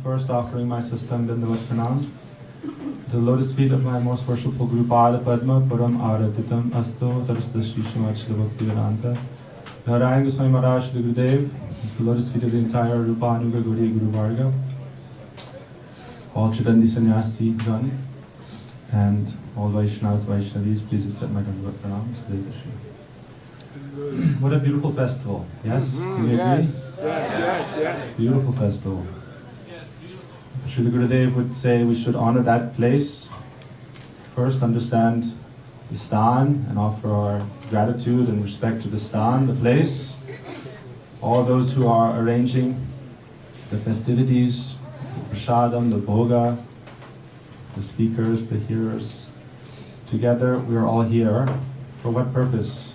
first offering my Sastam Bandhavat Pranam to the lotus feet of my most worshipful Guru Pada Padma Param Aratitam Asto Tarasta Shri Srimad Srila Bhaktivedanta Narayan Swami Maharaja Shri Gurudeva, the lotus feet of the entire Rupanuga Gaudiya Guru Varga, all Chidandi Sannyasi Gani, and all Vaishnavas, Vaishnavis, please accept my Dandavad Pranam. What a beautiful festival, yes? Can you agree? Yes. Beautiful festival. Srila Gurudeva would say we should honor that place. First, understand the stan and offer our gratitude and respect to the stan, the place. All those who are arranging the festivities, the prasadam, the bhoga, the speakers, the hearers. Together, we are all here. For what purpose?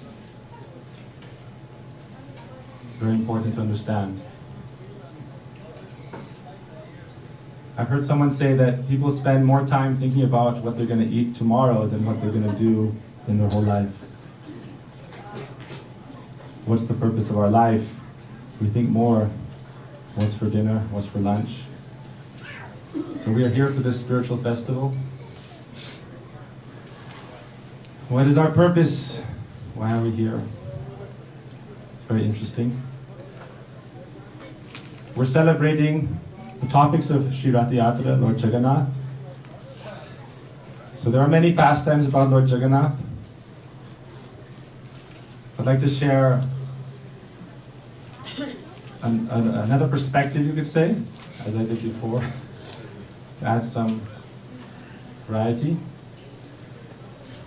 It's very important to understand. I've heard someone say that people spend more time thinking about what they're going to eat tomorrow than what they're going to do in their whole life. What's the purpose of our life? We think more, what's for dinner, what's for lunch. So we are here for this spiritual festival. What is our purpose? Why are we here? It's very interesting. We're celebrating the topics of Sri Ratha Yatra, Lord Jagannath. So there are many pastimes about Lord Jagannath. I'd like to share another perspective, you could say, as I did before, to add some variety.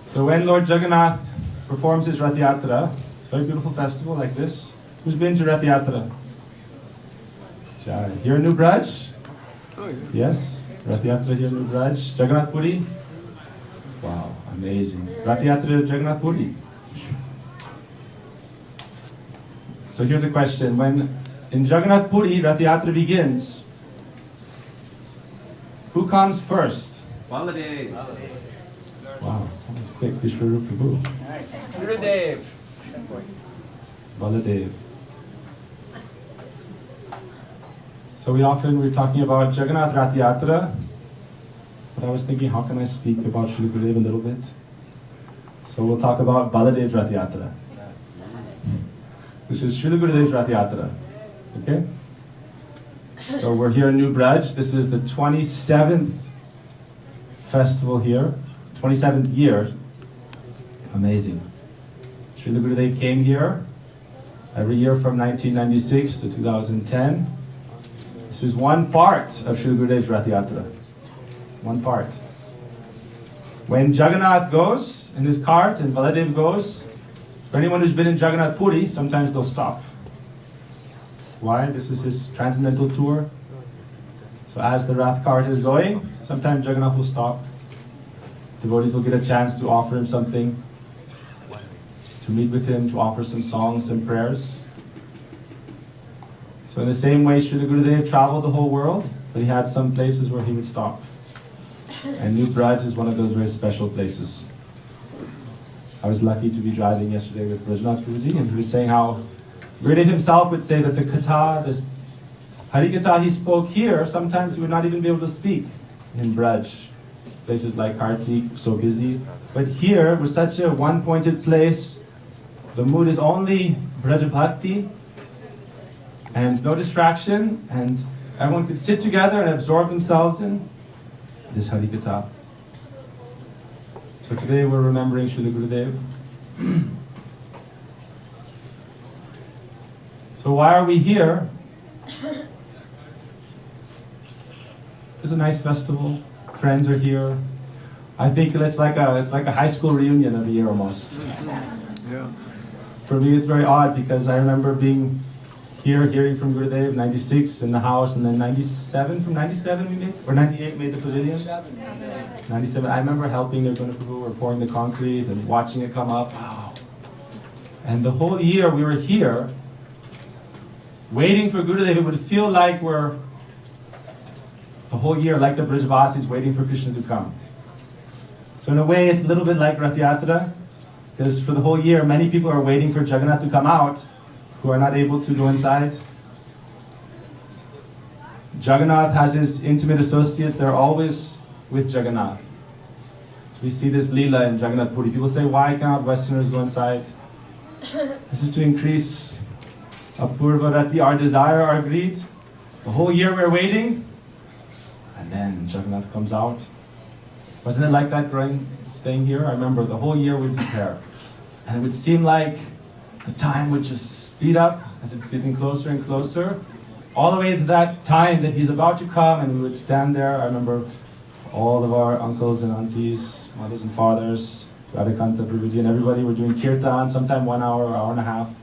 So when Lord Jagannath performs his Ratha Yatra, it's a very beautiful festival like this. Who's been to Ratha Yatra? Here in New Braj? Oh, yeah. Yes, Ratha Yatra here in New Braj. Jagannath Puri? Wow, amazing. Ratha Yatra Jagannath Puri. So here's a question. When in Jagannath Puri, Ratha Yatra begins, who comes first? Baladeva. Wow, sounds quick. Vishwarup Prabhu. Gurudeva. Baladeva. So we're talking about Jagannath Ratha Yatra, but I was thinking, how can I speak about Srila Gurudeva a little bit? So we'll talk about Baladeva Ratha Yatra, which is Srila Gurudeva's Ratha Yatra. Okay? So we're here in New Braj. This is the 27th festival here, 27th year. Amazing. Srila Gurudeva came here every year from 1996 to 2010. This is one part of Srila Gurudeva's Ratha Yatra. One part. When Jagannath goes in his cart and Baladeva goes, for anyone who's been in Jagannath Puri, sometimes they'll stop. Why? This is his transcendental tour. So as the Rath cart is going, sometimes Jagannath will stop. Devotees will get a chance to offer him something, to meet with him, to offer some songs and prayers. So in the same way, Srila Gurudeva traveled the whole world, but he had some places where he would stop. And New Braj is one of those very special places. I was lucky to be driving yesterday with Brajnath Guruji, and he was saying how Gurudeva himself would say that the Katha, the Harikatha he spoke here, sometimes he would not even be able to speak in Braj. Places like Kartik, so busy. But here, with such a one-pointed place, the mood is only Braj Bhakti, and no distraction, and everyone could sit together and absorb themselves in this Harikatha. So today we're remembering Srila Gurudeva. So why are we here? It's a nice festival. Friends are here. I think it's like a high school reunion of the year almost. Yeah. For me, it's very odd because I remember being here, hearing from Gurudeva, 96 in the house, and then 97, from 97 we made, or 98 made the pavilion. 97, I remember helping Nirguna Prabhu, we were pouring the concrete and watching it come up. Wow. And the whole year we were here, waiting for Gurudeva. It would feel like we're, the whole year, like the Brajvasis waiting for Krishna to come. So in a way, it's a little bit like Ratha Yatra, because for the whole year, many people are waiting for Jagannath to come out, who are not able to go inside. Jagannath has his intimate associates, they're always with Jagannath. So we see this Leela in Jagannath Puri. People say, why cannot Westerners go inside? This is to increase Apurva Rati, our desire, our greed. The whole year we're waiting, and then Jagannath comes out. Wasn't it like that staying here? I remember the whole year we'd prepare. And it would seem like the time would just speed up as it's getting closer and closer, all the way to that time that he's about to come, and we would stand there. I remember all of our uncles and aunties, mothers and fathers, Harikatha, Prabhuji, and everybody were doing kirtan, sometime 1 hour, hour and a half,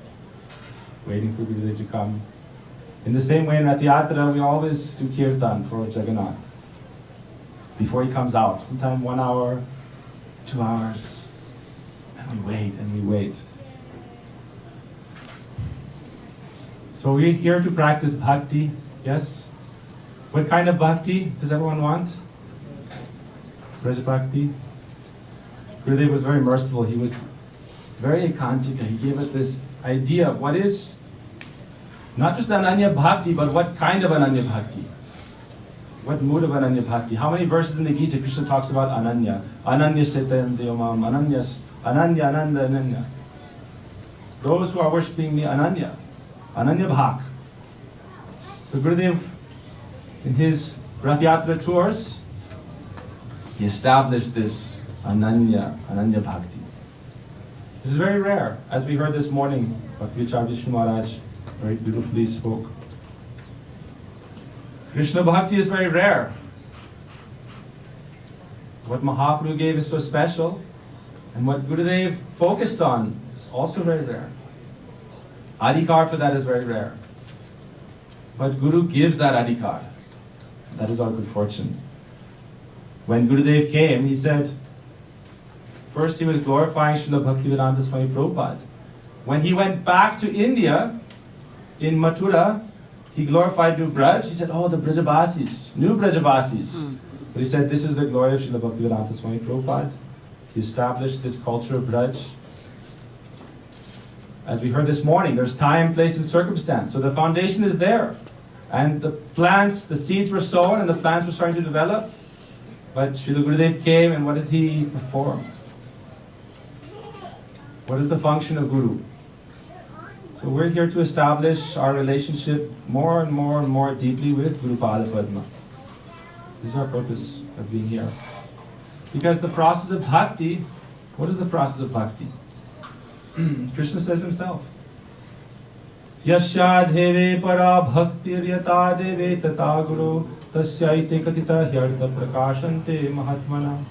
waiting for Gurudeva to come. In the same way in Yatra, we always do kirtan for Jagannath before he comes out, sometime 1 hour, 2 hours, and we wait and we wait. So we're here to practice bhakti, yes? What kind of bhakti does everyone want? Braj bhakti? Gurudeva was very merciful. He was very ekantika. He gave us this idea of what is not just Ananya Bhakti, but what kind of Ananya Bhakti? What mood of Ananya Bhakti? How many verses in the Gita Krishna talks about Ananya? Ananya Setam Devamam, Ananya, Ananda, Ananya. Those who are worshipping me, Ananya. Ananya Bhak. So Gurudev, in his Rath Yatra tours, he established this Ananya Bhakti. This is very rare. As we heard this morning, Bhakti Vishnu Maharaj very beautifully spoke. Krishna Bhakti is very rare. What Mahaprabhu gave is so special, and what Gurudev focused on is also very rare. Adhikar for that is very rare. But Guru gives that adhikar. That is our good fortune. When Gurudev came, he said, first he was glorifying Srila Bhaktivedanta Swami Prabhupada. When he went back to India, in Mathura, he glorified new Braj. He said, oh, the Brajabasis, new Brajabasis. But he said, this is the glory of Srila Bhaktivedanta Swami Prabhupada. He established this culture of Braj. As we heard this morning, there's time, place, and circumstance. So the foundation is there. And the plants, the seeds were sown, and the plants were starting to develop. But Srila Gurudev came, and what did he perform? What is the function of Guru? So we're here to establish our relationship more and more and more deeply with Guru Pada Padma. This is our purpose of being here. Because the process of bhakti, what is the process of bhakti? Krishna says himself, Yasya deve para bhaktir yata deve tata guru tasyaite katita hyarta prakashante mahatmana.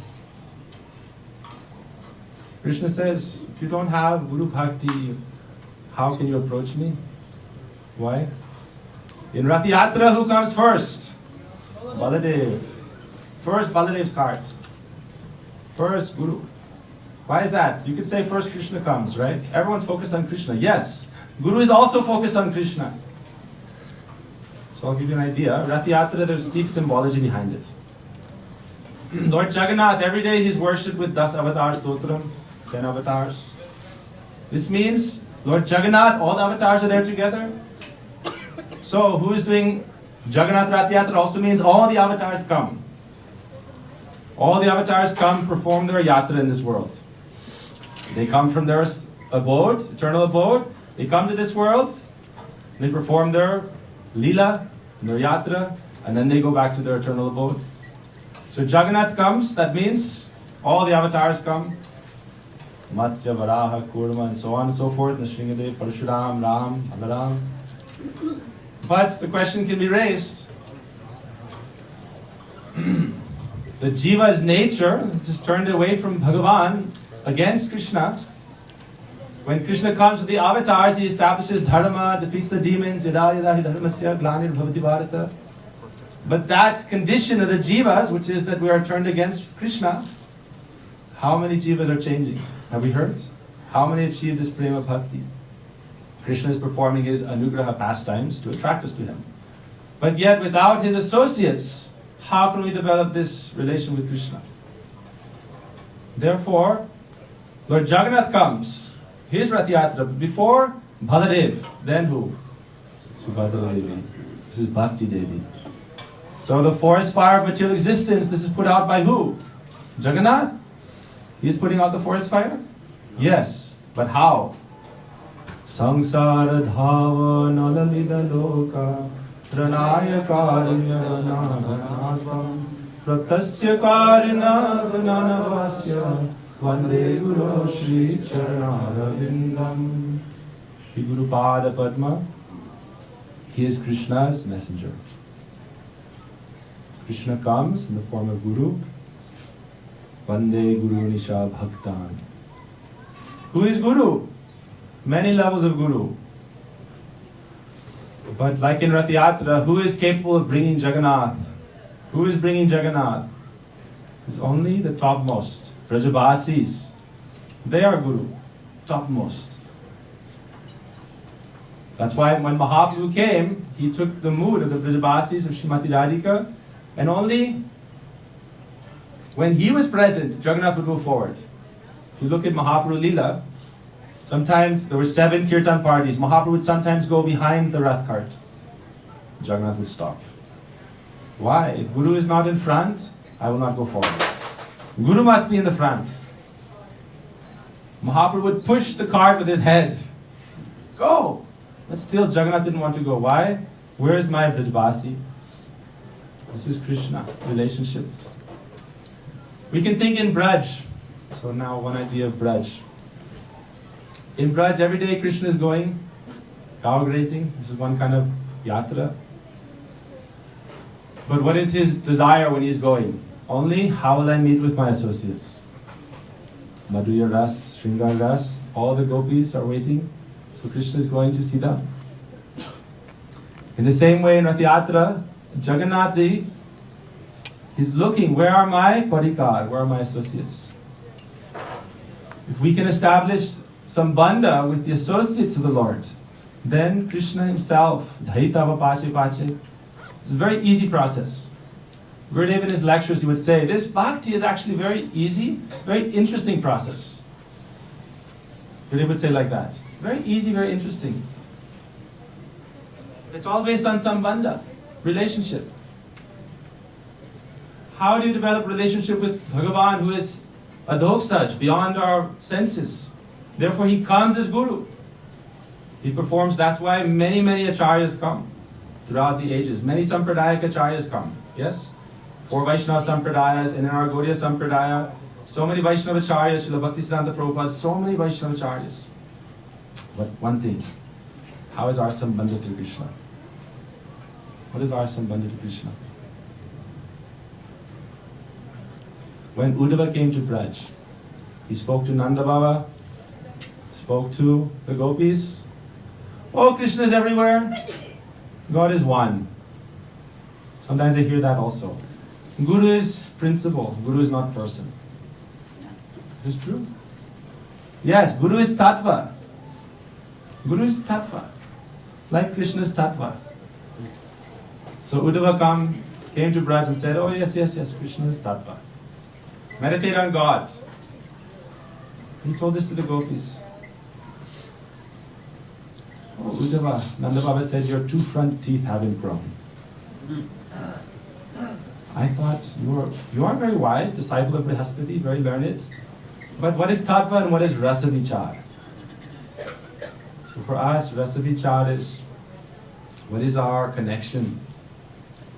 Krishna says, if you don't have Guru Bhakti, how can you approach me? Why? In Rath Yatra, who comes first? Baladeva. First Baladev's cart. First Guru. Why is that? You could say first Krishna comes, right? Everyone's focused on Krishna. Yes, Guru is also focused on Krishna. So I'll give you an idea. Rath Yatra, there's deep symbology behind it. Lord Jagannath, every day he's worshipped with 10 avatar stotram, 10 avatars. This means Lord Jagannath, all the avatars are there together. So who is doing Jagannath Rath Yatra also means all the avatars come. All the avatars come perform their yatra in this world. They come from their abode, eternal abode. They come to this world, they perform their lila, their yatra, and then they go back to their eternal abode. So Jagannath comes, that means all the avatars come. Matsya, Varaha, Kurma, and so on and so forth. Nrsimhadev, Parshuram, Ram, Balaram. But the question can be raised. The jiva's nature just turned away from Bhagavan against Krishna. When Krishna comes with the avatars, he establishes dharma, defeats the demons, yada yada hi dharmasya glanis bhavati bharata. But that condition of the jivas, which is that we are turned against Krishna, how many jivas are changing? Have we heard? How many achieve this prema bhakti? Krishna is performing his anugraha pastimes to attract us to him. But yet without his associates, how can we develop this relation with Krishna? Therefore, Lord Jagannath comes, his Rath Yatra, before Baladev, then who? Subhadra Devi. This is Bhakti Devi. So the forest fire of material existence, this is put out by who? Jagannath? He is putting out the forest fire? Yes, but how? Samsara dhava nalalida loka pranaya karya naganavam pratasya karya gananavasya vande guru shri charanarvindam. Shri Guru Pada Padma, he is Krishna's messenger. Krishna comes in the form of Guru. Vande Guru Nisha Bhaktan. Who is Guru? Many levels of Guru. But like in Ratha Yatra, who is capable of bringing Jagannath? Who is bringing Jagannath? It's only the topmost. Brajabasis. They are Guru. Topmost. That's why when Mahaprabhu came, he took the mood of the Brajabasis of Srimati Radhika, and only when he was present, Jagannath would move forward. If you look at Mahaprabhu Leela, sometimes there were 7 kirtan parties. Mahaprabhu would sometimes go behind the Rath cart. Jagannath would stop. Why? If Guru is not in front, I will not go forward. Guru must be in the front. Mahaprabhu would push the cart with his head. Go! But still Jagannath didn't want to go. Why? Where is my Brajbasi? This is Krishna, relationship. We can think in Braj. So now one idea of Braj. In Braj, every day Krishna is going, cow grazing. This is one kind of yatra. But what is his desire when he's going? Only, how will I meet with my associates? Madhurya Ras, Shringar Ras, all the gopis are waiting. So Krishna is going to see them. In the same way in Ratha Yatra, Jagannath, he's looking, where are my parikar? Where are my associates? If we can establish some bandha with the associates of the Lord, then Krishna himself, Dhaitava Pache Pache, it's a very easy process. Gurudeva in his lectures, he would say, this bhakti is actually very easy, very interesting process. Gurudeva would say like that. Very easy, very interesting. It's all based on sambandha, relationship. How do you develop relationship with Bhagavan, who is adhoksaj, beyond our senses? Therefore he comes as Guru. He performs, that's why many acharyas come throughout the ages. Many sampradayaka acharyas come, yes? 4 Vaishnava sampradayas, and in our Gaudiya sampradaya, so many Vaishnava acharyas, Srila Bhaktisiddhanta Prabhupada, so many Vaishnava acharyas. But one thing, how is our sambandha to Krishna? What is our sambandha to Krishna? When Uddhava came to Braj, he spoke to Nanda Baba, spoke to the gopis. Oh, Krishna is everywhere. God is one. Sometimes I hear that also. Guru is principle, Guru is not person. Is this true? Yes, Guru is tattva. Guru is tattva, like Krishna's tattva. So Uddhava came to Braj and said, oh yes, Krishna is tattva. Meditate on God. He told this to the gopis. Oh Uddhava, Nanda Baba said, your 2 front teeth haven't grown. I thought, you are very wise, disciple of Brihaspati, very learned. But what is tattva and what is rasa vichar? So for us, rasa vichar is, what is our connection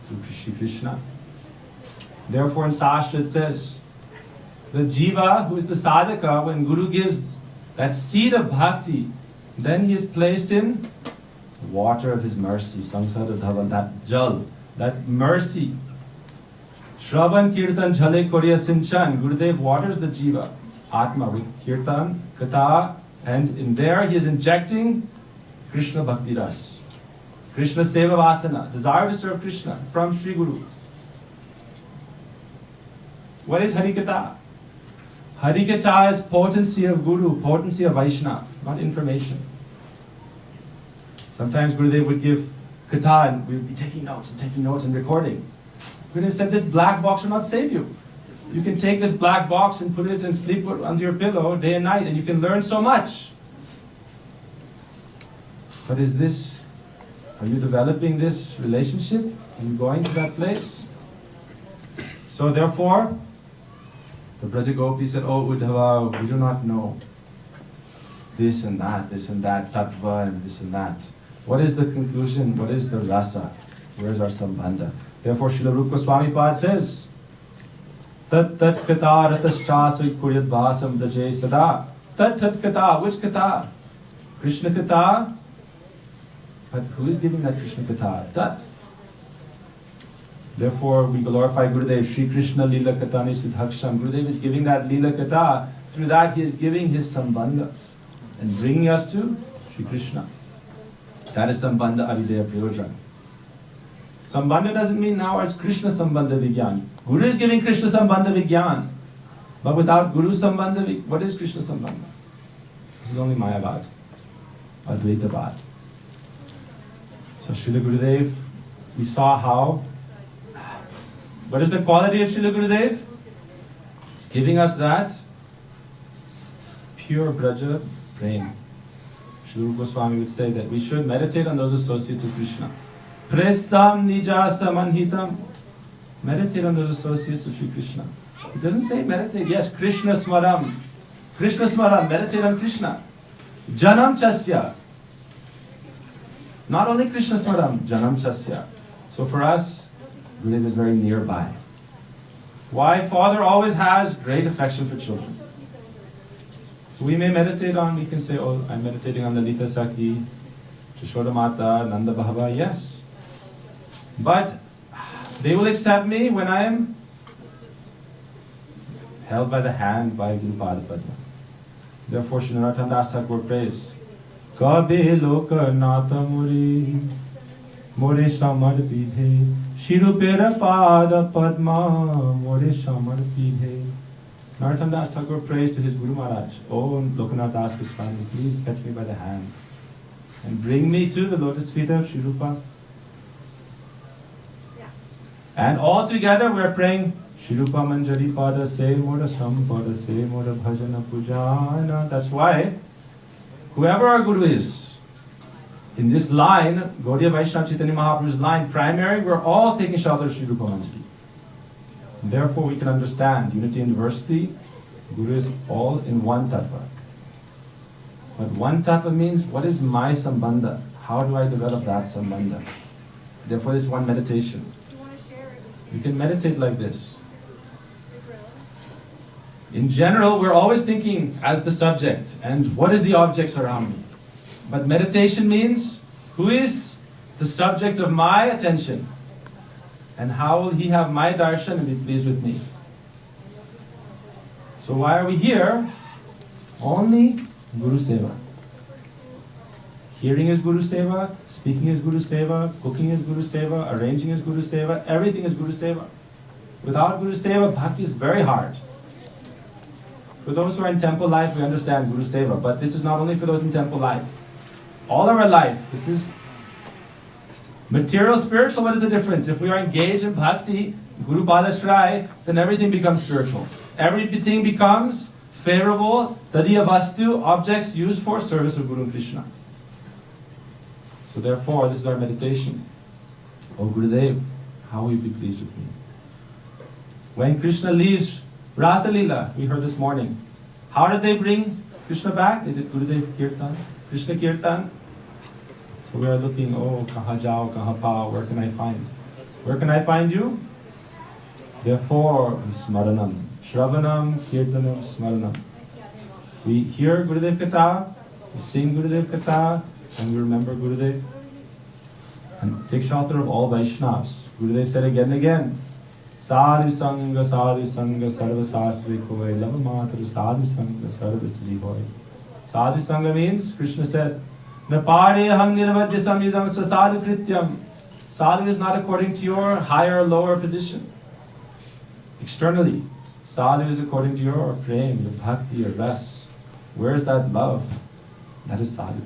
to Shri Krishna? Therefore in Sastra it says, the jiva, who is the sadhaka, when Guru gives that seed of bhakti, then he is placed in water of his mercy, samsara dhavan, that jal, that mercy. Shravan kirtan jhale korya sinchan. Gurudev waters the jiva, atma, with kirtan, katha, and in there he is injecting Krishna bhakti ras. Krishna seva vasana, desire to serve Krishna from Sri Guru. What is Harikatha? Harikatha is potency of Guru, potency of Vaishnava, not information. Sometimes Gurudev would give katha and we would be taking notes and recording. Gurudev said, this black box will not save you. You can take this black box and put it and sleep under your pillow day and night and you can learn so much. But are you developing this relationship? in going to that place. So therefore, the Brajagopi said, "Oh Uddhava, we do not know this and that, tattva and this and that. What is the conclusion? What is the rasa? Where is our sambandha?" Therefore, Srila Rupa Swami Pad says, "Tat tat kata rataschasvai kuryat vasam daje sada." Tat tat kata, which kata? Krishna kata. But who is giving that Krishna kata? Tat. Therefore, we glorify Gurudev. Shri Krishna Lila Katani Siddhaksham. Gurudev is giving that Lila Kata. Through that, he is giving his Sambandha and bringing us to Shri Krishna. That is Sambandha Avideya Prayojan. Sambandha doesn't mean now it's Krishna Sambandha Vigyan. Guru is giving Krishna Sambandha Vigyan. But without Guru Sambandha, what is Krishna Sambandha? This is only Mayavad, Advaita Bad. So Srila Gurudev, we saw how. What is the quality of Srila Gurudev? It's giving us that pure Braja prema. Srila Rupa Swami would say that we should meditate on those associates of Krishna. Prestam nijasa manhitam. Meditate on those associates of Sri Krishna. It doesn't say meditate. Yes, Krishna smaram. Krishna smaram. Meditate on Krishna. Janam chasya. Not only Krishna smaram, janam chasya. So for us, Gurudev is very nearby. Why? Father always has great affection for children. So we may meditate on, we can say, "Oh, I'm meditating on Lalita Sakhi, Yashoda Mata, Nanda Bhava." Yes. But they will accept me when I am held by the hand by Guru Pada Padma. Therefore, Sri Narottam Das Thakur prays, "Kabe loka nata muri, more samar pidhe, Shirupera pada padma, more samar pidhe." Narottam Das Thakur prays to his Guru Maharaj, "Oh Lokanath Das Goswami, please catch me by the hand and bring me to the lotus feet of Shri Rupa." And all together we are praying, "Shri Rupa Manjari Pada Se Mora Sampada Se Mora Bhajana Pujana." That's why, whoever our Guru is, in this line, Gaudiya Vaishnava Chaitanya Mahaprabhu's line, primary, we're all taking shelter of Shri Rupa Manjari. Therefore, we can understand unity and diversity. Guru is all in one tattva. But one tattva means, what is my sambandha? How do I develop that sambandha? Therefore, this is one meditation. You can meditate like this. In general, we're always thinking as the subject, and what is the objects around me? But meditation means, who is the subject of my attention? And how will he have my darshan and be pleased with me? So why are we here? Only Guru Seva. Hearing is Guru Seva, speaking is Guru Seva, cooking is Guru Seva, arranging is Guru Seva, everything is Guru Seva. Without Guru Seva, bhakti is very hard. For those who are in temple life, we understand Guru Seva, but this is not only for those in temple life. All of our life, this is material, spiritual. What is the difference? If we are engaged in bhakti, Guru Pada Shrai, then everything becomes spiritual. Everything becomes favorable, tadiya vastu, objects used for service of Guru Krishna. So therefore, this is our meditation. O Gurudev, how will you be pleased with me? When Krishna leaves Rasa Leela, we heard this morning, how did they bring Krishna back? They did Gurudev Kirtan, Krishna Kirtan. So we are looking, oh, kaha jao, kaha pao, where can I find? Where can I find you? Therefore, smaranam, shravanam, kirtanam, smaranam. We hear Gurudev Katha, we sing Gurudev Katha, and we remember Gurudev. And take shelter of all Vaishnavas. Gurudev said again and again, Sadhu Sangha, Sarva Sastri Koi, Lava Matra, Sadhu Sangha, Sarva Sri Koi. Sadhu Sangha means, Krishna said, Napare hang nirvadya samyudam swasadhu krityam. Sadhu is not according to your higher or lower position. Externally, sadhu is according to your prem, your bhakti, your ras. Where is that love? That is sadhu.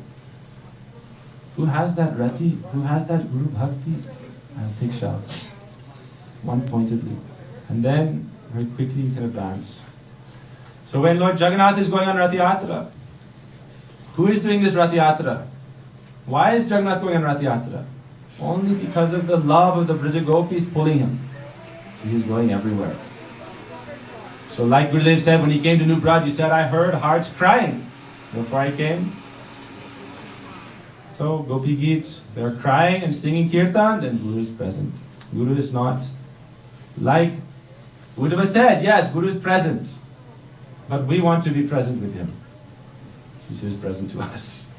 Who has that rati? Who has that guru bhakti? I'll take shelter. One pointedly. And then, very quickly you can advance. So when Lord Jagannath is going on Rath Yatra, who is doing this Rath Yatra? Why is Jagannath going on Rath Yatra? Only because of the love of the Braja Gopis pulling him. So he's going everywhere. So like Gurudev said, when he came to New Braj, he said, I heard hearts crying before I came. So Gopi Geet, they're crying and singing Kirtan, then Guru is present. Guru is not. Like Gurudeva said, yes, Guru is present. But we want to be present with him. He is present to us.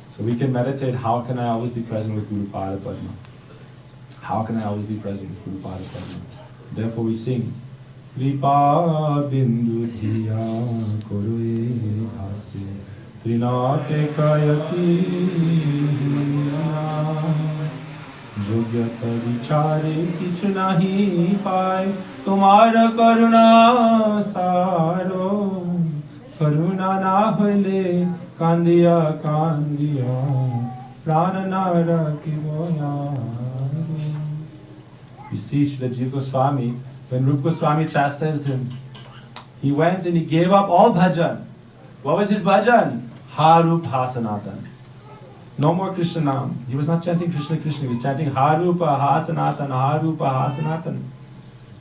So we can meditate, how can I always be present with Guru Pada Padma? How can I always be present with Guru Pada Padma? Therefore we sing, Kripa bindu dhiya korue hase trinate kayati jogyata vichare kichu nahi pai tumhara karuna saro karuna na hoile kandiya kandiya prana na rakivoya. You see, Srila Goswami, when Rupa Goswami chastised him, he went and he gave up all bhajan. What was his bhajan? Harupa Hasanatan. No more Krishna Nam. He was not chanting Krishna Krishna, he was chanting Harupa Hasanatan, Harupa Hasanatan.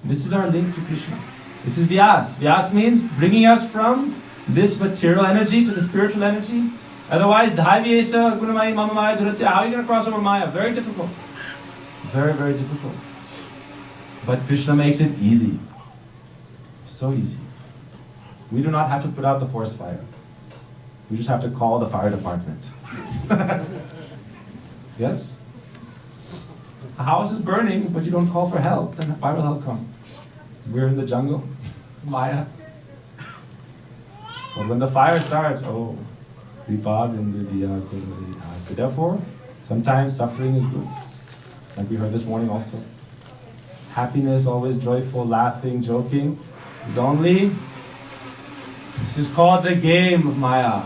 This is our link to Krishna. This is Vyas. Vyas means bringing us from this material energy to the spiritual energy. Otherwise, Dhavyesa, Gunamaya, Mamamaya, Duratya, how are you going to cross over Maya? Very difficult. Very, very difficult. But Krishna makes it easy. So easy. We do not have to put out the forest fire. We just have to call the fire department. Yes? A house is burning, but you don't call for help, then why will help come? We're in the jungle, Maya. But when the fire starts, oh, so therefore, sometimes suffering is good. Like we heard this morning also. Happiness, always joyful, laughing, joking, this is called the game of Maya.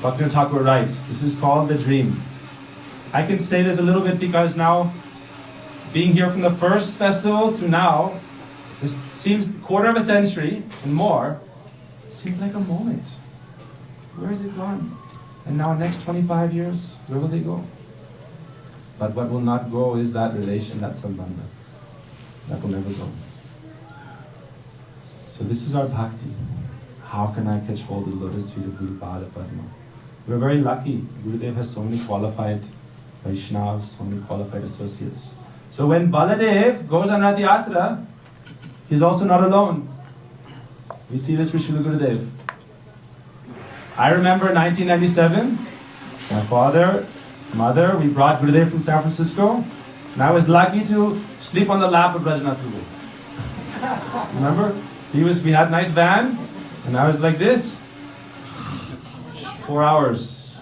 Bhakti Thakur writes, this is called the dream. I can say this a little bit because now, being here from the first festival to now, this seems quarter of a century and more, seems like a moment. Where is it gone? And now next 25 years, where will they go? But what will not go is that relation, that sambandha. That will never go. So this is our bhakti. How can I catch hold of the lotus feet of Guru Pada Padma? We're very lucky. Gurudev has so many qualified Vaishnavas, so many qualified associates. So when Baladev goes on Rath Yatra, he's also not alone. We see this with Srila Gurudev. I remember 1997, my father, mother, we brought Gurudev from San Francisco, and I was lucky to sleep on the lap of Rajnath Guru. Remember? We had a nice van, and I was like this, 4 hours.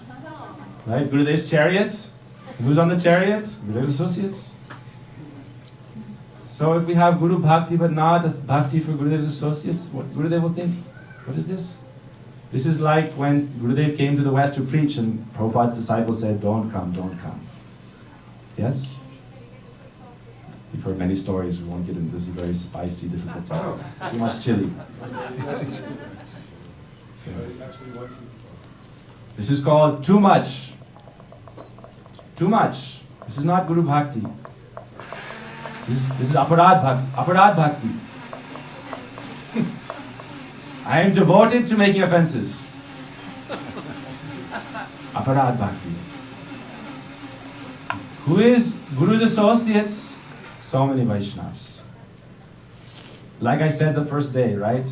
Right? Gurudev's chariots. Who's on the chariots? Gurudev's associates. So if we have Guru Bhakti but not as Bhakti for Gurudev's associates, what Gurudev will think? What is this? This is like when Gurudev came to the West to preach and Prabhupada's disciples said, don't come, don't come. Yes? We've heard many stories, we won't get into this. Is very spicy, difficult topic. Too much chili. Yes. This is called too much. Too much. This is not Guru Bhakti. This is Aparad Bhakti. I am devoted to making offenses. Aparad Bhakti. Who is Guru's associates? So many Vaishnavas. Like I said the first day, right?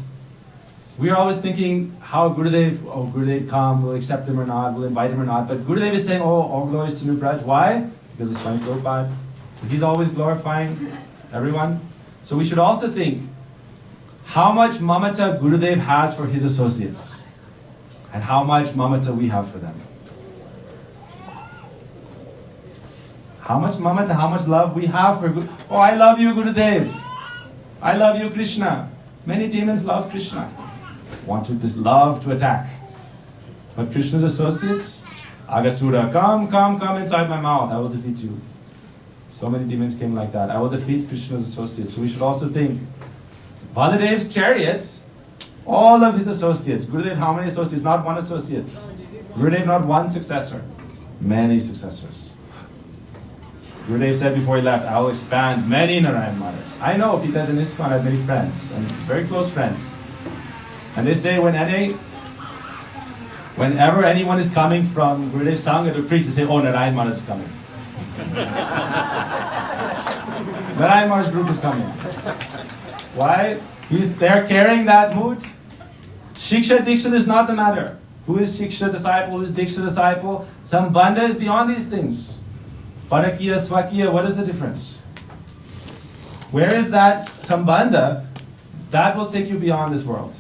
We are always thinking how Gurudev come, we'll accept him or not, we'll invite him or not. But Gurudev is saying, oh, all glories to New Braj. Why? Because of Swami Prabhupada. So he's always glorifying everyone. So we should also think how much mamata Gurudev has for his associates and how much mamata we have for them. How much mamata, how much love we have for Guru. Oh, I love you, Gurudev. I love you, Krishna. Many demons love Krishna. Want to just love to attack. But Krishna's associates, Agasura, come inside my mouth, I will defeat you. So many demons came like that. I will defeat Krishna's associates. So we should also think, Baladev's chariots, all of his associates. Gurudev, how many associates? Not one associate. Gurudev, not one successor. Many successors. Gurudev said before he left, I will expand many Narayan Manas. I know because in ISKCON I have many friends, and very close friends. And they say whenever anyone is coming from Gurudev Sangha to preach, they say, oh, Narayan Maharaj is coming. Narayan Maharaj group is coming. Why? They're carrying that mood. Shiksha Diksha is not the matter. Who is Shiksha disciple? Who is Diksha disciple? Sambandha is beyond these things. Parakiya, Swakiya, what is the difference? Where is that Sambandha? That will take you beyond this world.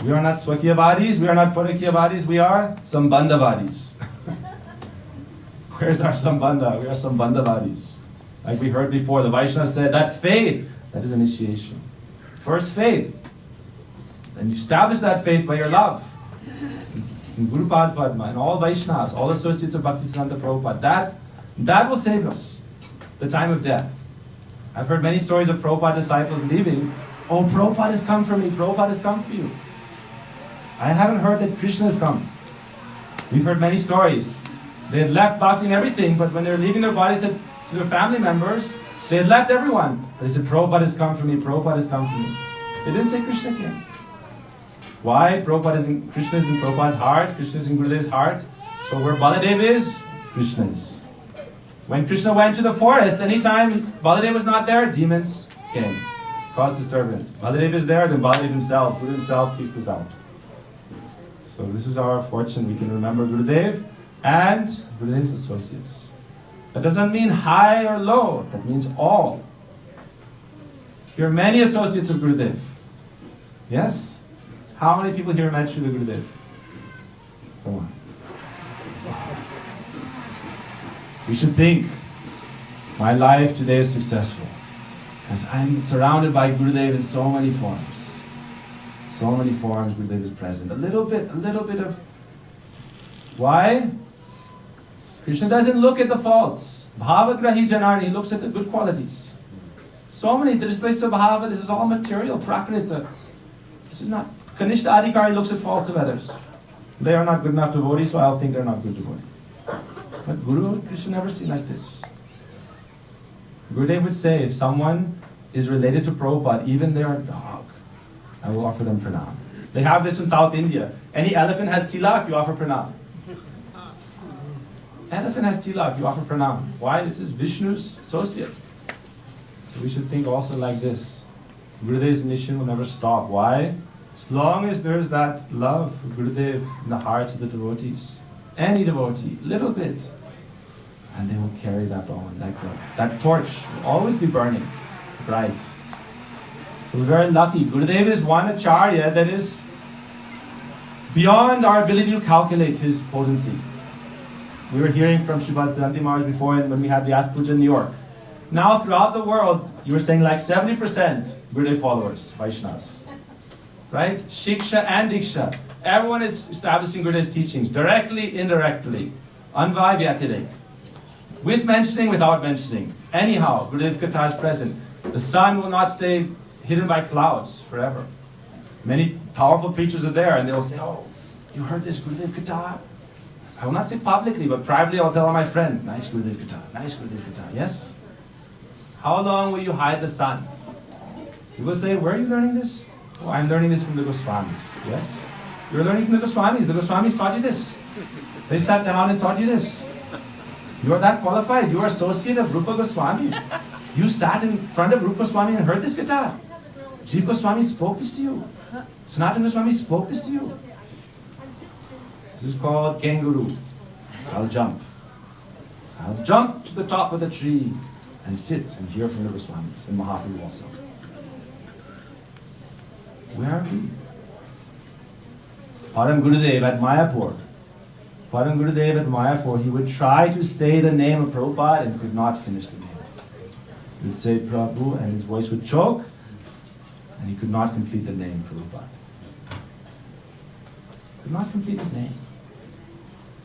We are not Swakiyavadis, we are not Parakiyavadis, we are Sambandhavadis. Where's our Sambandha? We are Sambandhavadis. Like we heard before, the Vaishnava said, that faith, that is initiation. First faith. Then you establish that faith by your love. In Guru Padma and all Vaishnavas, all associates of Bhaktisiddhanta Prabhupada, that will save us. The time of death. I've heard many stories of Prabhupada disciples leaving. Oh, Prabhupada has come for me, Prabhupada has come for you. I haven't heard that Krishna has come. We've heard many stories. They had left bhakti and everything, but when they were leaving their bodies to their family members, they had left everyone. They said, Prabhupada has come for me, Prabhupada has come for me. They didn't say Krishna came. Why? Krishna is in Prabhupada's heart, Krishna is in Gurudev's heart. So where Baladeva is, Krishna is. When Krishna went to the forest, anytime Baladeva was not there, demons came, caused disturbance. Baladeva is there, then Baladeva himself, Guru himself keeps this out. So this is our fortune. We can remember Gurudev and Gurudev's associates. That doesn't mean high or low. That means all. Here are many associates of Gurudev. Yes? How many people here met Srila Gurudev? Come on. We should think, my life today is successful. Because I'm surrounded by Gurudev in so many forms. So many forms Gurudev is present. A little bit of... Why? Krishna doesn't look at the faults. Bhavagrahi Janani, he looks at the good qualities. So many, Drishlesa Bhava, this is all material, Prakrita. This is not... Kanishta Adhikari looks at faults of others. They are not good enough devotees, so I'll think they're not good devotees. But Guru, Krishna never seen like this. Gurudev would say, if someone is related to Prabhupada, even their dog, I will offer them pranam. They have this in South India. Any elephant has tilak, you offer pranam. Elephant has tilak, you offer pranam. Why? This is Vishnu's associate. So we should think also like this. Gurudev's mission will never stop. Why? As long as there's that love for Gurudev in the hearts of the devotees. Any devotee, little bit. And they will carry that on, like that torch will always be burning, bright. So we're very lucky. Gurudev is one acharya that is beyond our ability to calculate his potency. We were hearing from Srila Siddhanta Maharaj before when we had the Yas Puja in New York. Now throughout the world, you were saying like 70% Gurudev followers, Vaishnavas. Right? Shiksha and Diksha. Everyone is establishing Gurudev's teachings, directly, indirectly. Anvay Vyatirek. With mentioning, without mentioning. Anyhow, Gurudev's Katha is present. The sun will not stay hidden by clouds forever. Many powerful preachers are there and they will say, oh, you heard this Gurudev Katha? I will not say publicly, but privately I will tell my friend, nice Gurudev Katha, nice Gurudev Katha. Yes? How long will you hide the sun? You will say, where are you learning this? Oh, I'm learning this from the Goswamis. Yes? You're learning from the Goswamis. The Goswamis taught you this. They sat down and taught you this. You are that qualified. You are associate of Rupa Goswami. You sat in front of Rupa Goswami and heard this Katha. Jiva Goswami spoke this to you. Sanatana Goswami spoke this to you. This is called kangaroo. I'll jump. I'll jump to the top of the tree and sit and hear from the Goswamis and Mahaprabhu also. Where are we? Param Gurudev at Mayapur. Param Gurudev at Mayapur, he would try to say the name of Prabhupada and could not finish the name. He would say Prabhu and his voice would choke and he could not complete the name Prabhupada. Could not complete his name.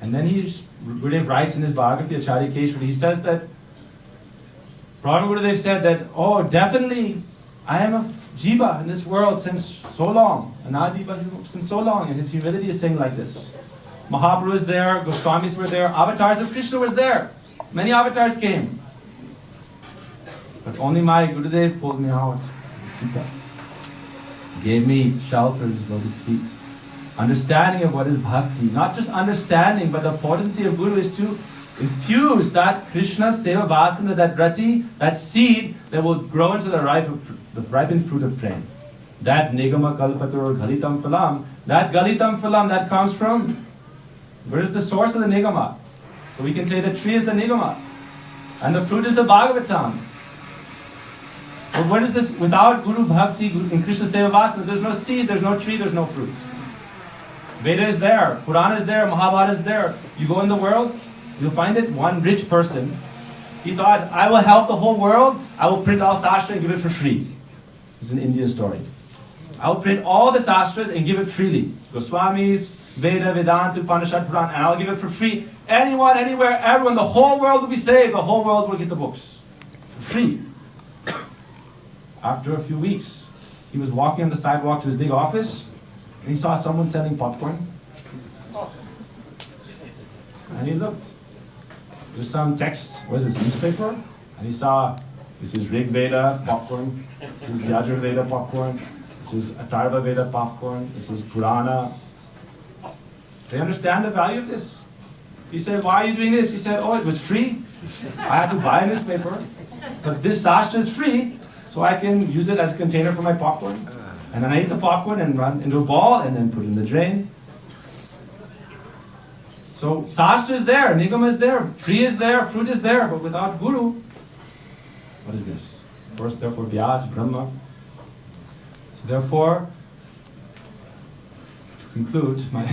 And then Gurudev writes in his biography, Acharya Keshwari, he says that Param Gurudev said that, oh, definitely I am a jiva in this world since so long. Anadiva since so long. And his humility is saying like this. Mahaprabhu is there, Goswamis were there, avatars of Krishna was there. Many avatars came. But only my Gurudev pulled me out. Gave me shelter at his lotus feet. Understanding of what is bhakti. Not just understanding, but the potency of Guru is to infuse that Krishna seva vasana, that rati, that seed that will grow into the ripened fruit of prem. That nigama kalpatur ghalitam phalam, that ghalitam phalam that comes from, where is the source of the nigama? So we can say the tree is the nigama, and the fruit is the Bhagavatam. But what is this? Without Guru Bhakti in Krishna Seva Vasana, there's no seed, there's no tree, there's no fruit. Veda is there, Purana is there, Mahabharata is there. You go in the world, you'll find it. One rich person, he thought, I will help the whole world, I will print all Sastra and give it for free. This is an Indian story. I will print all the Sastras and give it freely. Goswamis, Veda, Vedanta, Upanishad, Purana, and I'll give it for free. Anyone, anywhere, everyone, the whole world will be saved, the whole world will get the books. For free. After a few weeks, he was walking on the sidewalk to his big office, and he saw someone selling popcorn. And he looked. There's some text, what is this, newspaper? And he saw, this is Rig Veda popcorn, this is Yajur Veda popcorn, this is Atharva Veda popcorn, this is Purana. They understand the value of this. He said, why are you doing this? He said, oh, it was free. I had to buy a newspaper, but this Sastra is free, so I can use it as a container for my popcorn. And then I eat the popcorn and run into a ball and then put it in the drain. So Sastra is there, Nigama is there, tree is there, fruit is there, but without Guru, what is this? Of course, therefore, Vyas, Brahma. So therefore, to conclude, I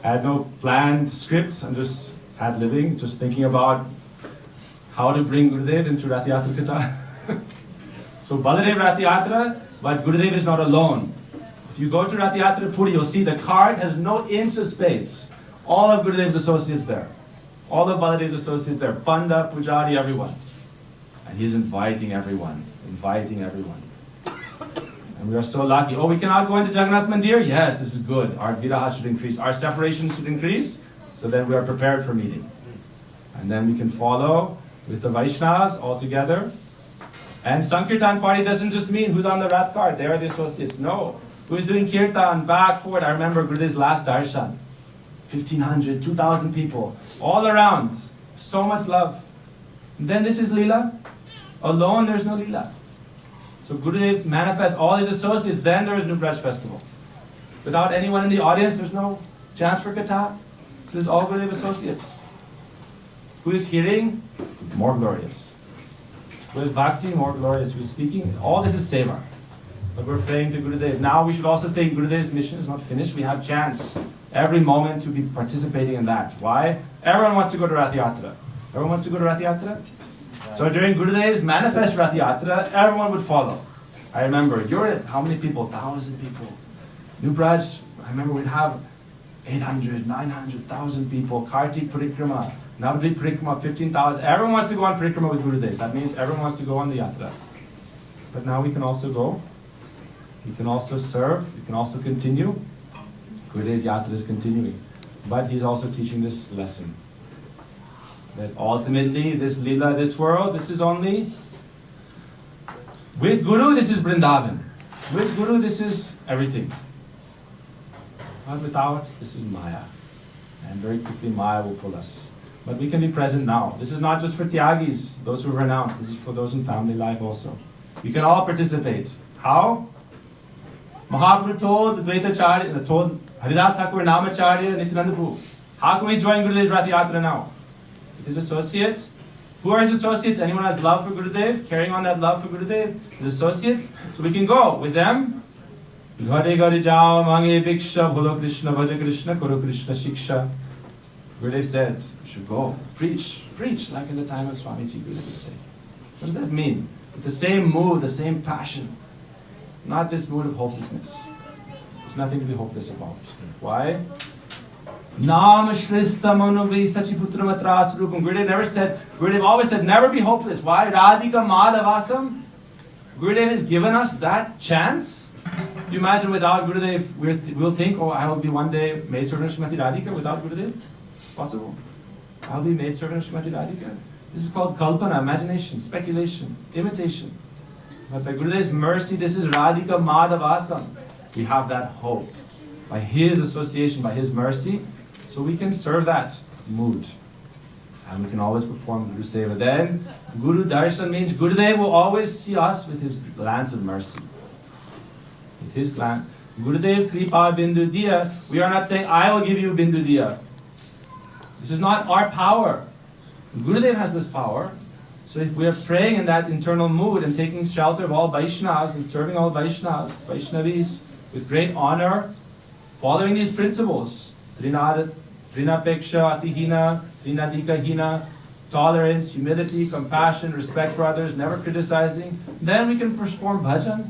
had no planned scripts, I'm just ad-libbing, just thinking about how to bring Gurudev into Ratha Yatra Katha. So Baladeva Ratha Yatra, but Gurudev is not alone. If you go to Ratha Yatra Puri, you'll see the cart has no inch of space. All of Gurudev's associates there. All of Baladev's associates there. Bandhav, Pujari, everyone. And he's inviting everyone. Inviting everyone. And we are so lucky. Oh, we cannot go into Jagannath Mandir? Yes, this is good. Our viraha should increase. Our separation should increase. So then we are prepared for meeting. And then we can follow with the Vaishnavas all together. And Sankirtan party doesn't just mean who's on the Rath cart. They are the associates. No. Who's doing kirtan, back, forward. I remember Gurudev's last darshan. 1,500, 2,000 people. All around. So much love. And then this is Leela. Alone there's no Leela. So Gurudev manifests all his associates. Then there is New Braj festival. Without anyone in the audience, there's no chance for Katha. So this is all Gurudev associates. Who is hearing? More glorious. Who is bhakti? More glorious. Who is speaking? All this is seva. But we're praying to Gurudev. Now we should also think Gurudev's mission is not finished. We have chance every moment to be participating in that. Why? Everyone wants to go to Ratha Yatra. Everyone wants to go to Ratha Yatra? So during Gurudev's manifest Ratha Yatra, everyone would follow. I remember, how many people? 1,000 people. New Braj, I remember we'd have 800, 900, 1,000 people. Kartik Parikrama, Navadvip Parikrama, 15,000. Everyone wants to go on Parikrama with Gurudev. That means everyone wants to go on the Yatra. But now we can also go. We can also serve. We can also continue. Gurudev's Yatra is continuing. But he's also teaching this lesson. That ultimately, this Leela, this world, this is only... With Guru, this is Vrindavan. With Guru, this is everything. But without, this is Maya. And very quickly, Maya will pull us. But we can be present now. This is not just for Tyagis, those who renounce. This is for those in family life also. We can all participate. How? Mahaprabhu told Haridas Thakur, Namacharya, Nityananda Prabhu. How can we join Gurudev's Ratha Yatra now? With his associates. Who are his associates? Anyone who has love for Gurudev, carrying on that love for Gurudev, his associates. So we can go with them. Ghare ghare jao mange diksha, bolo Krishna, bhaja Krishna, karo Krishna shiksha. Gurudev said, you should go. Preach like in the time of Swami Ji, Gurudev would say. What does that mean? With the same mood, the same passion. Not this mood of hopelessness. There's nothing to be hopeless about. Why? Nam Shrista Manuvi Sachiputra Matras Rupam. Gurudev always said, never be hopeless. Why? Radhika Madhavasam. Gurudev has given us that chance. You imagine without Gurudev, we'll think, oh, I will be one day maidservant of Srimati Radhika without Gurudev. Possible. I'll be maidservant of Srimati Radhika. This is called kalpana, imagination, speculation, imitation. But by Gurudev's mercy, this is Radhika Madhavasam. We have that hope. By his association, by his mercy, so we can serve that mood. And we can always perform Guru Seva. Then, Guru Darshan means Gurudev will always see us with his glance of mercy. With his glance. Gurudev Kripa Bindu Diya, we are not saying, I will give you Bindu Diya. This is not our power. Gurudev has this power. So if we are praying in that internal mood and taking shelter of all Vaishnavas and serving all Vaishnavas, Vaishnavis, with great honor, following these principles, Trinapeksha, Atihina, Trinadikahina, tolerance, humility, compassion, respect for others, never criticizing, then we can perform bhajan.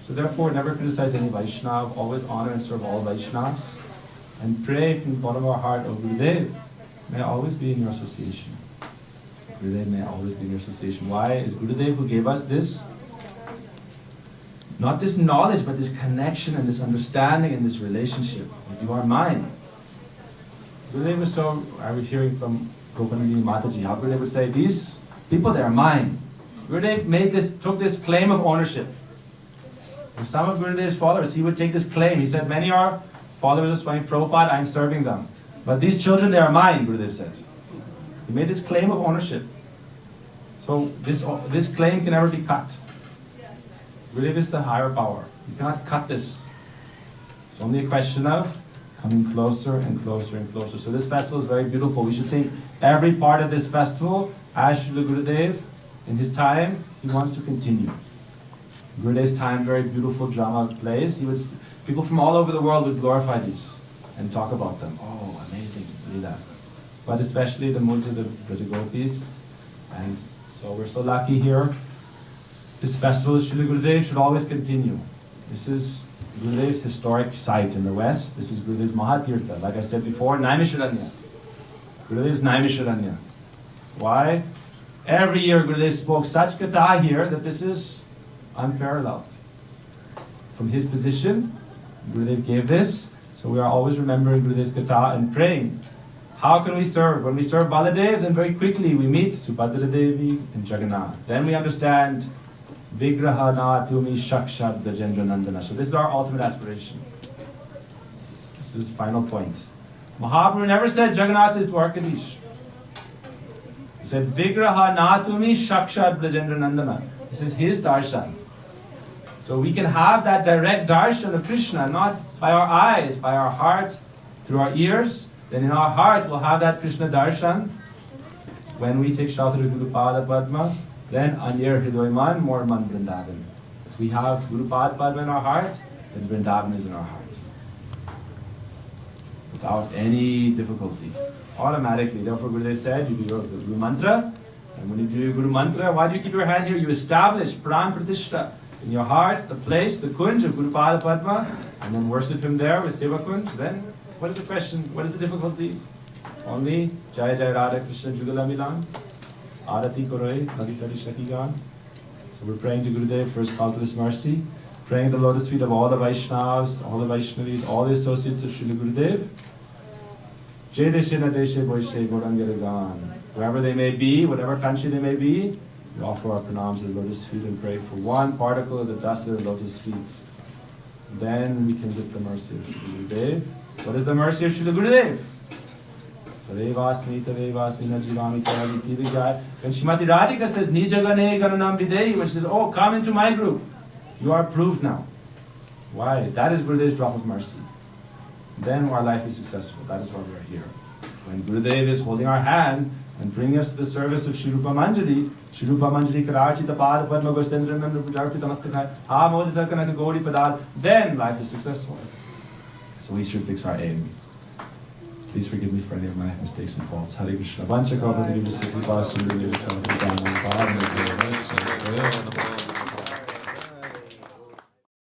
So therefore, never criticize any Vaishnava, always honor and serve all Vaishnavas, and pray from the bottom of our heart, O Gurudev, may I always be in your association. Gurudev, may I always be in your association. Why? Is Gurudev who gave us this, not this knowledge, but this connection and this understanding and this relationship. You are mine. Gurudev was so, I was hearing from Gopanandi Mataji, how Gurudev would say, these people, they are mine. Gurudev took this claim of ownership. And some of Gurudev's followers, he would take this claim. He said, many are followers of Swami Prabhupada, I am serving them. But these children, they are mine, Gurudev says. He made this claim of ownership. So this claim can never be cut. Gurudev is the higher power. You cannot cut this. It's only a question of coming closer and closer and closer. So this festival is very beautiful. We should think every part of this festival, as Srila Gurudev, in his time, he wants to continue. Gurudev's time, very beautiful drama plays. People from all over the world would glorify these and talk about them. Oh, amazing, Leela. But especially the moods of the Brajagopis. And so we're so lucky here. This festival of Srila Gurudev should always continue. This is Gurudev's historic site in the west. This is Gurudev's Mahatirtha. Like I said before, Naimisharanya. Gurudev's Naimisharanya. Why? Every year Gurudev spoke such katha here that this is unparalleled. From his position, Gurudev gave this, so we are always remembering Gurudev's katha and praying. How can we serve? When we serve Baladeva, then very quickly we meet Subhadra Devi and Jagannath. Then we understand Vigraha Natumi Shakshad Dajendra Nandana. So this is our ultimate aspiration. This is the final point. Mahaprabhu never said Jagannath is Dwarkadish. He said Vigraha Natumi Shakshad Dajendra Nandana. This is his darshan. So we can have that direct darshan of Krishna, not by our eyes, by our heart, through our ears. Then in our heart we'll have that Krishna darshan. When we take shelter of Guru Pada Padma, then Anir Hridoyman, more Man Vrindavan. If we have Guru Pada Padma in our heart, then Vrindavan is in our heart. Without any difficulty. Automatically. Therefore Gurudev said, you do your Guru Mantra. And when you do your Guru Mantra, why do you keep your hand here? You establish Pran Pratishta in your heart, the place, the kunj of Guru Pada Padma, and then worship him there with Seva Kunj. Then, what is the question? What is the difficulty? Only Jai Jai Radha Krishna Jugala Milan, Arati Koroi, Nadi Shakigan. So we're praying to Gurudev for his causeless mercy, praying the lotus feet of all the Vaishnavas, all the Vaishnavis, all the associates of Srila Gurudev. Jai Deshe Na Deshe Boishe Gorangiragan. Wherever they may be, whatever country they may be, we offer our pranams at the lotus feet and pray for one particle of the dust of the lotus feet. Then we can get the mercy of Srila Gurudev. What is the mercy of Srila Gurudev? Tadevasmi, Tadevasmi, Najivami, Taraviti, Vigay. When Shrimati Radhika says, Nijagane Gananam Videhi, when she says, oh, come into my group, you are approved now. Why? That is Gurudev's drop of mercy. Then our life is successful. That is why we are here. When Gurudev is holding our hand and bringing us to the service of Shirupa Manjari Karachita Pada Padma Gosendra Nandra Pujarpita Mastakha Ha Modita Kanaka Gauri Padal, then life is successful. So we should fix our aim. Please forgive me for any of my mistakes and faults. Hare Krishna. Vancha Kavanagiri Siddhi Vasundari Vishnu Dhamma Bhavana